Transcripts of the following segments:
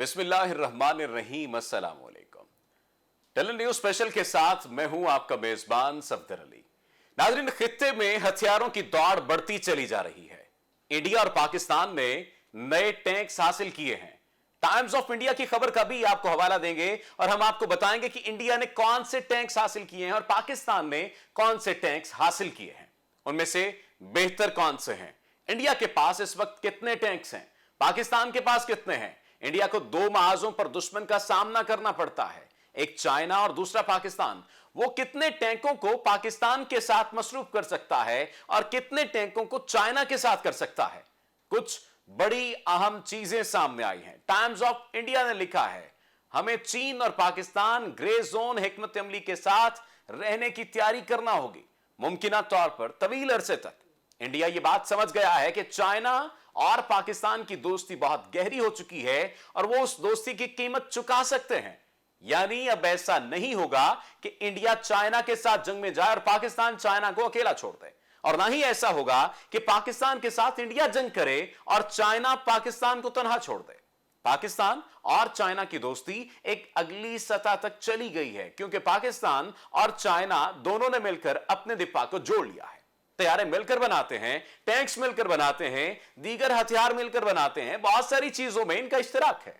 बिस्मिल्लाहिर्रहमानिर्रहीम, अस्सलाम वालेकुम। टेलन न्यूज स्पेशल के साथ मैं हूं आपका मेजबान सफदर अली। नाज़रीन, खित्ते में हथियारों की दौड़ बढ़ती चली जा रही है। इंडिया और पाकिस्तान ने नए टैंक्स हासिल किए हैं। टाइम्स ऑफ इंडिया की खबर का भी आपको हवाला देंगे और हम आपको बताएंगे कि इंडिया ने कौन से टैंक्स हासिल किए हैं और पाकिस्तान ने कौन से टैंक्स हासिल किए हैं, उनमें से बेहतर कौन से हैं। इंडिया के पास इस वक्त कितने टैंक्स हैं, पाकिस्तान के पास कितने हैं। इंडिया को दो महाजों पर दुश्मन का सामना करना पड़ता है, एक चाइना और दूसरा पाकिस्तान। वो कितने टैंकों को पाकिस्तान के साथ मसरूफ कर सकता है और कितने टैंकों को चाइना के साथ कर सकता है। कुछ बड़ी अहम चीजें सामने आई हैं। टाइम्स ऑफ इंडिया ने लिखा है, हमें चीन और पाकिस्तान ग्रे जोन हिकमत अमली के साथ रहने की तैयारी करना होगी, मुमकिना तौर पर तवील अरसे तक। इंडिया यह बात समझ गया है कि चाइना और पाकिस्तान की दोस्ती बहुत गहरी हो चुकी है और वो उस दोस्ती की कीमत चुका सकते हैं। यानी अब ऐसा नहीं होगा कि इंडिया चाइना के साथ जंग में जाए और पाकिस्तान चाइना को अकेला छोड़ दे, और ना ही ऐसा होगा कि पाकिस्तान के साथ इंडिया जंग करे और चाइना पाकिस्तान को तनहा छोड़ दे। पाकिस्तान और चाइना की दोस्ती एक अगली सतह तक चली गई है, क्योंकि पाकिस्तान और चाइना दोनों ने मिलकर अपने दिफा को जोड़ लिया है। तैयारे मिलकर बनाते हैं, टैंक्स मिलकर बनाते हैं, दीगर हथियार मिलकर बनाते हैं, बहुत सारी चीजों में इनका इश्तिराक है।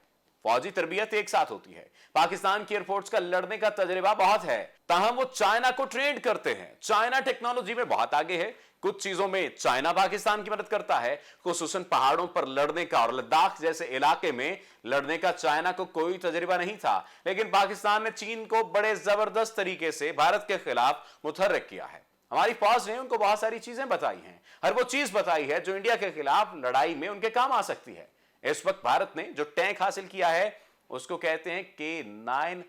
फौजी तरबियत एक साथ होती है। पाकिस्तान की एयरफोर्स का लड़ने का तजर्बा बहुत है, ताहम वो चाइना को ट्रेंड करते हैं। चाइना टेक्नोलॉजी में बहुत आगे है। कुछ चीजों में चाइना पाकिस्तान की मदद करता है, खुसूसन पहाड़ों पर लड़ने का, और लद्दाख जैसे इलाके में लड़ने का चाइना को कोई तजर्बा नहीं था, लेकिन पाकिस्तान ने चीन को बड़े जबरदस्त तरीके से भारत के खिलाफ मुतहर्रिक किया है। हमारी फौज ने उनको बहुत सारी चीजें बताई हैं, हर वो चीज बताई है जो इंडिया के खिलाफ लड़ाई में उनके काम आ सकती है। इस वक्त भारत ने जो टैंक हासिल किया है उसको कहते हैं K9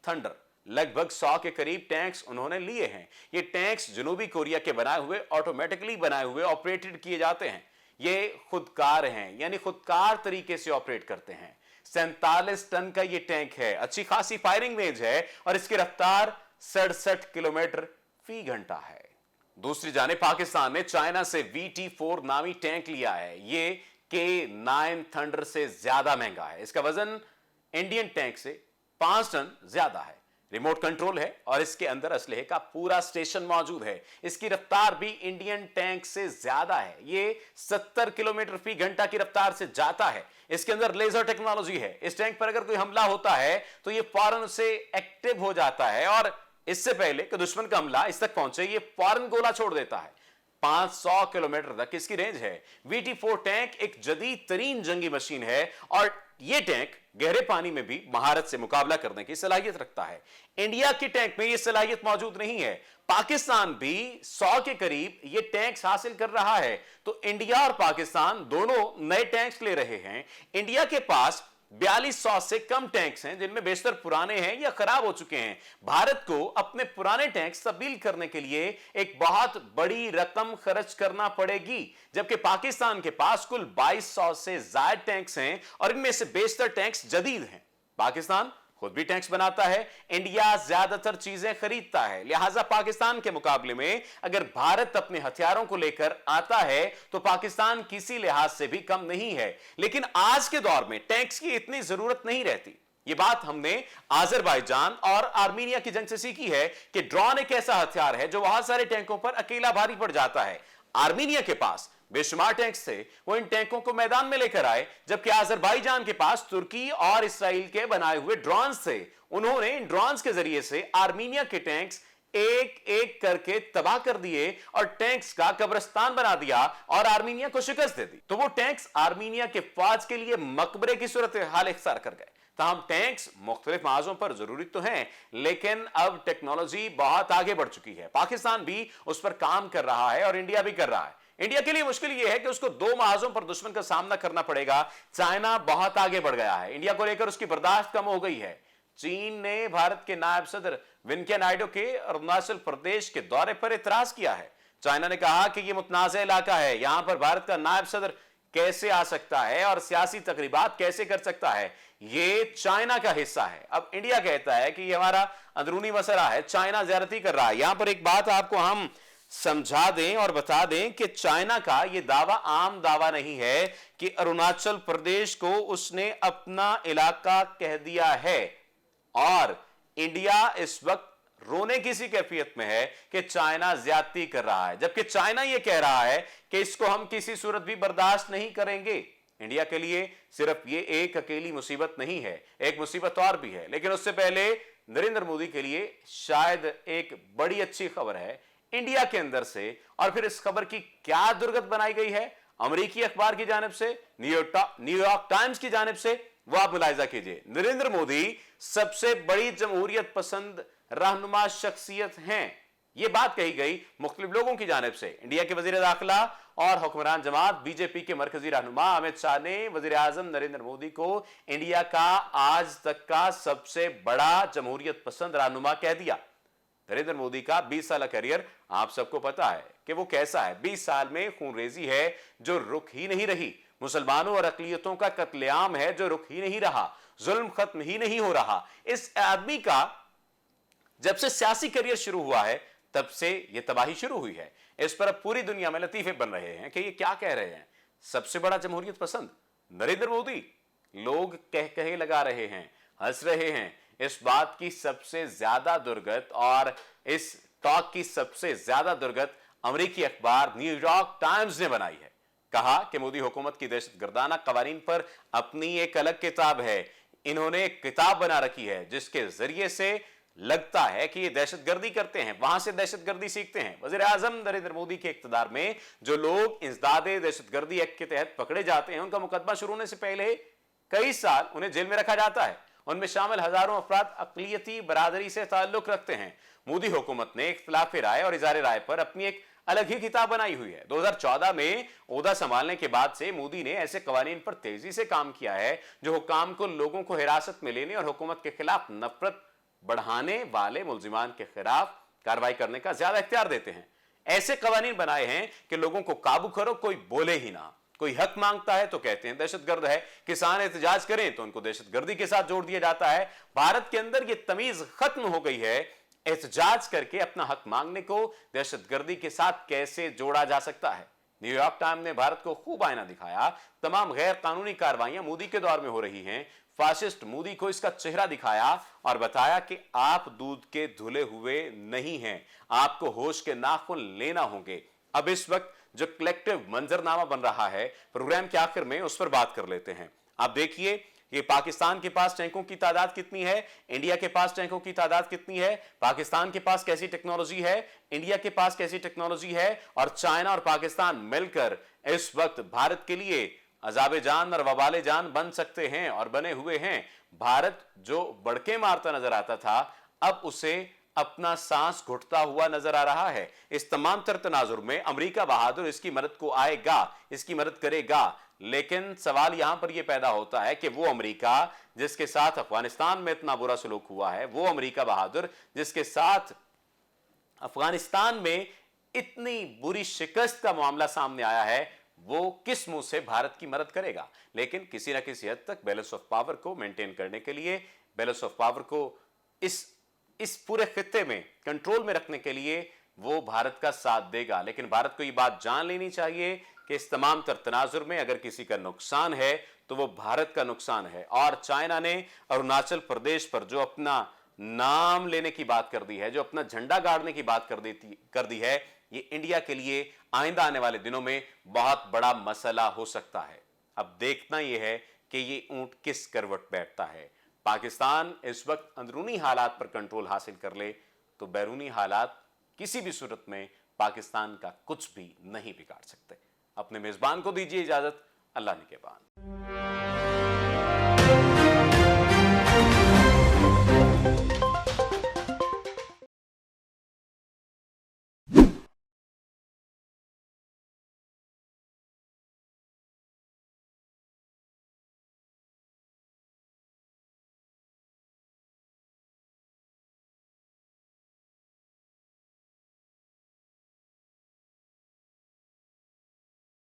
थंडर। लगभग 100 के करीब टैंक्स उन्होंने लिए हैं। ये टैंक्स जनूबी कोरिया के बनाए हुए, ऑटोमेटिकली बनाए हुए, ऑपरेटेड किए जाते हैं। ये खुदकार हैं, यानी खुदकार तरीके से ऑपरेट करते हैं। 47 टन का ये टैंक है, अच्छी खासी फायरिंग रेंज है और इसकी रफ्तार 67 किलोमीटर फी घंटा है। दूसरी जाने पाकिस्तान ने चाइना से VT4 नामी टैंक लिया है। ये K9 थंडर से ज्यादा महंगा है। इसका वजन इंडियन टैंक से 5 टन ज्यादा है। रिमोट कंट्रोल है और इसके अंदर असलहे का पूरा स्टेशन मौजूद है। इसकी रफ्तार भी इंडियन टैंक से ज्यादा है। ये 70 किलोमीटर फी घंटा की रफ्तार से जाता है। इसके अंदर लेजर टेक्नोलॉजी है। इस टैंक पर अगर कोई हमला होता है तो ये फौरन से एक्टिव हो जाता है और इससे पहले कि दुश्मन का हमला इस तक पहुंचे, ये फौरन गोला छोड़ देता है। 500 किलोमीटर तक इसकी रेंज है। VT4 टैंक एक जदीद तरीन जंगी मशीन है और यह टैंक गहरे पानी में भी महारत से मुकाबला करने की सलाहियत रखता है। इंडिया की टैंक में यह सलाहियत मौजूद नहीं है। पाकिस्तान भी 100 के करीब यह टैंक्स हासिल कर रहा है, तो इंडिया और पाकिस्तान दोनों नए टैंक्स ले रहे हैं। इंडिया के पास 4200 से कम टैंक्स हैं, जिनमें बेशतर पुराने हैं या खराब हो चुके हैं। भारत को अपने पुराने टैंक्स तब्दील करने के लिए एक बहुत बड़ी रकम खर्च करना पड़ेगी, जबकि पाकिस्तान के पास कुल 2200 से ज्यादा टैंक्स हैं और इनमें से बेशतर टैंक्स जदीद हैं। पाकिस्तान खुद भी टैंक्स बनाता है, इंडिया ज्यादातर चीजें खरीदता है। लिहाजा पाकिस्तान के मुकाबले में अगर भारत अपने हथियारों को लेकर आता है तो पाकिस्तान किसी लिहाज से भी कम नहीं है। लेकिन आज के दौर में टैंक्स की इतनी जरूरत नहीं रहती। यह बात हमने आजरबाईजान और आर्मीनिया की जंग से सीखी है कि ड्रोन एक ऐसा हथियार है जो बहुत सारे टैंकों पर अकेला भारी पड़ जाता है। आर्मीनिया के पास बेशुमार टैंक्स थे, वो इन टैंकों को मैदान में लेकर आए, जबकि आजरबाईजान के पास तुर्की और इसराइल के बनाए हुए ड्रोन्स थे। उन्होंने इन ड्रोन्स के जरिए से आर्मीनिया के टैंक्स एक एक करके तबाह कर दिए और टैंक्स का कब्रिस्तान बना दिया और आर्मीनिया को शिकस्त दे दी। तो वो टैंक्स आर्मीनिया के फौज के लिए मकबरे की सूरत हाल इख्तियार कर गए। तमाम टैंक्स मुख्तलिफ महाजों पर जरूरी तो हैं, लेकिन अब टेक्नोलॉजी बहुत आगे बढ़ चुकी है। पाकिस्तान भी उस पर काम कर रहा है और इंडिया भी कर रहा है। इंडिया के लिए मुश्किल यह है कि उसको दो महाजों पर दुश्मन का सामना करना पड़ेगा। चाइना बहुत आगे बढ़ गया है, इंडिया को लेकर उसकी बर्दाश्त कम हो गई है। चीन ने भारत के नायब सदर वेंकैया नायडू के अरुणाचल प्रदेश के दौरे पर इतराज किया है। चाइना ने कहा कि यह मुतनाज़ इलाका है, यहां पर भारत का नायब सदर कैसे आ सकता है और सियासी तकरीबात कैसे कर सकता है, ये चाइना का हिस्सा है। अब इंडिया कहता है कि ये हमारा अंदरूनी मसला है, चाइना ज़्यादती कर रहा है। यहां पर एक बात आपको हम समझा दें और बता दें कि चाइना का यह दावा आम दावा नहीं है कि अरुणाचल प्रदेश को उसने अपना इलाका कह दिया है और इंडिया इस वक्त रोने की सी कैफियत में है कि चाइना ज्यादती कर रहा है, जबकि चाइना यह कह रहा है कि इसको हम किसी सूरत भी बर्दाश्त नहीं करेंगे। इंडिया के लिए सिर्फ ये एक अकेली मुसीबत नहीं है, एक मुसीबत और भी है, लेकिन उससे पहले नरेंद्र मोदी के लिए शायद एक बड़ी अच्छी खबर है इंडिया के अंदर से। और फिर इस खबर की क्या दुर्गत बनाई गई है अमेरिकी अखबार की जानिब से, न्यूयॉर्क टाइम्स की जानिब से, वो आप मुलाहिजा कीजिए। नरेंद्र मोदी सबसे बड़ी जमहूरियत पसंद रहनुमा शख्सियत हैं, यह बात कही गई मुख्तलिफ लोगों की जानिब से। इंडिया के वजीर दाखिला और हुक्मरान जमात बीजेपी के मरकजी रहनुमा अमित शाह ने वजीर आजम नरेंद्र मोदी को इंडिया का आज तक का सबसे बड़ा जमहूरियत पसंद रहनुमा कह दिया। नरेंद्र मोदी का 20 साल करियर आप सबको पता है कि वो कैसा है। 20 साल में खूनरेजी है जो रुक ही नहीं रही, मुसलमानों और अकलियतों का कत्लेआम है जो रुक ही नहीं रहा, जुल्म खत्म ही नहीं हो रहा। इस आदमी का जब से सियासी करियर शुरू हुआ है तब से यह तबाही शुरू हुई है। इस पर अब पूरी दुनिया में लतीफे बन रहे हैं कि ये क्या कह रहे हैं, सबसे बड़ा जमहूरियत पसंद नरेंद्र मोदी। लोग कहे लगा रहे हैं, हंस रहे हैं। इस बात की सबसे ज्यादा दुर्गत और इस टॉक की सबसे ज्यादा दुर्गत अमेरिकी अखबार न्यूयॉर्क टाइम्स ने बनाई है। कहा कि मोदी हुकूमत की दहशतगर्दाना कवानीन पर अपनी एक अलग किताब है। इन्होंने एक किताब बना रखी है जिसके जरिए से लगता है कि ये दहशतगर्दी करते हैं, वहां से दहशतगर्दी सीखते हैं। वजीर आजम नरेंद्र मोदी के इख्तिदार में जो लोग इंसदादे दहशतगर्दी एक्ट के तहत पकड़े जाते हैं, उनका मुकदमा शुरू होने से पहले कई साल उन्हें जेल में रखा जाता है। उनमें शामिल हजारों अफराद अकलियती बरादरी से ताल्लुक रखते हैं। मोदी हुकूमत ने इख्तिलाफ राय और इज़हार राय पर अपनी एक अलग ही किताब बनाई हुई है। 2014 में ओहदा संभालने के बाद से मोदी ने ऐसे कवानीन पर तेजी से काम किया है जो हुकाम को लोगों को हिरासत में लेने और हुकूमत के खिलाफ नफरत बढ़ाने वाले मुलजिमान के खिलाफ कार्रवाई करने का ज्यादा इख्तियार देते हैं। ऐसे कवानीन बनाए हैं कि लोगों को काबू करो, कोई बोले ही ना। कोई हक मांगता है तो कहते हैं दहशतगर्द है, किसान एहतजाज करें तो उनको दहशतगर्दी के साथ जोड़ दिया जाता है। भारत के अंदर यह तमीज खत्म हो गई है। एहतजाज करके अपना हक मांगने को दहशतगर्दी के साथ कैसे जोड़ा जा सकता है। न्यूयॉर्क टाइम्स ने भारत को खूब आईना दिखाया। तमाम गैर कानूनी कार्रवाइयां मोदी के दौर में हो रही हैं। फासिस्ट मोदी को इसका चेहरा दिखाया और बताया कि आप दूध के धुले हुए नहीं हैं, आपको होश के नाखून लेना होंगे। अब इस वक्त जो कलेक्टिव मंजरनामा बन रहा है, प्रोग्राम के आखिर में उस पर बात कर लेते हैं। आप देखिए कि पाकिस्तान के पास टैंकों की तादाद कितनी है, इंडिया के पास टैंकों की तादाद कितनी है, पाकिस्तान के पास कैसी टेक्नोलॉजी है, इंडिया के पास कैसी टेक्नोलॉजी है, और चाइना और पाकिस्तान मिलकर इस वक्त भारत के लिए अजाबे जान और वबाले जान बन सकते हैं और बने हुए हैं। भारत जो बड़के मारता नजर आता था, अब उसे अपना सांस घुटता हुआ नजर आ रहा है। इस तमाम तर तनाजुर में अमेरिका बहादुर इसकी मदद को आएगा, इसकी मदद करेगा। लेकिन सवाल यहां पर यह पैदा होता है कि वो अमेरिका जिसके साथ अफगानिस्तान में इतना बुरा सलूक हुआ है, वो अमेरिका बहादुर जिसके साथ अफगानिस्तान में इतनी बुरी शिकस्त का मामला सामने आया है, वो किस मुंह से भारत की मदद करेगा। लेकिन किसी ना किसी हद तक बैलेंस ऑफ पावर को मेंटेन करने के लिए, बैलेंस ऑफ पावर को इस पूरे खित्ते में कंट्रोल में रखने के लिए वो भारत का साथ देगा। लेकिन भारत को ये बात जान लेनी चाहिए कि इस तमाम तर तनाजुर में अगर किसी का नुकसान है तो वो भारत का नुकसान है। और चाइना ने अरुणाचल प्रदेश पर जो अपना नाम लेने की बात कर दी है, जो अपना झंडा गाड़ने की बात कर दी है, ये इंडिया के लिए आइंदा आने वाले दिनों में बहुत बड़ा मसला हो सकता है। अब देखना यह है कि ये ऊंट किस करवट बैठता है। पाकिस्तान इस वक्त अंदरूनी हालात पर कंट्रोल हासिल कर ले तो बैरूनी हालात किसी भी सूरत में पाकिस्तान का कुछ भी नहीं बिगाड़ सकते। अपने मेजबान को दीजिए इजाजत। अल्लाह निगहबान।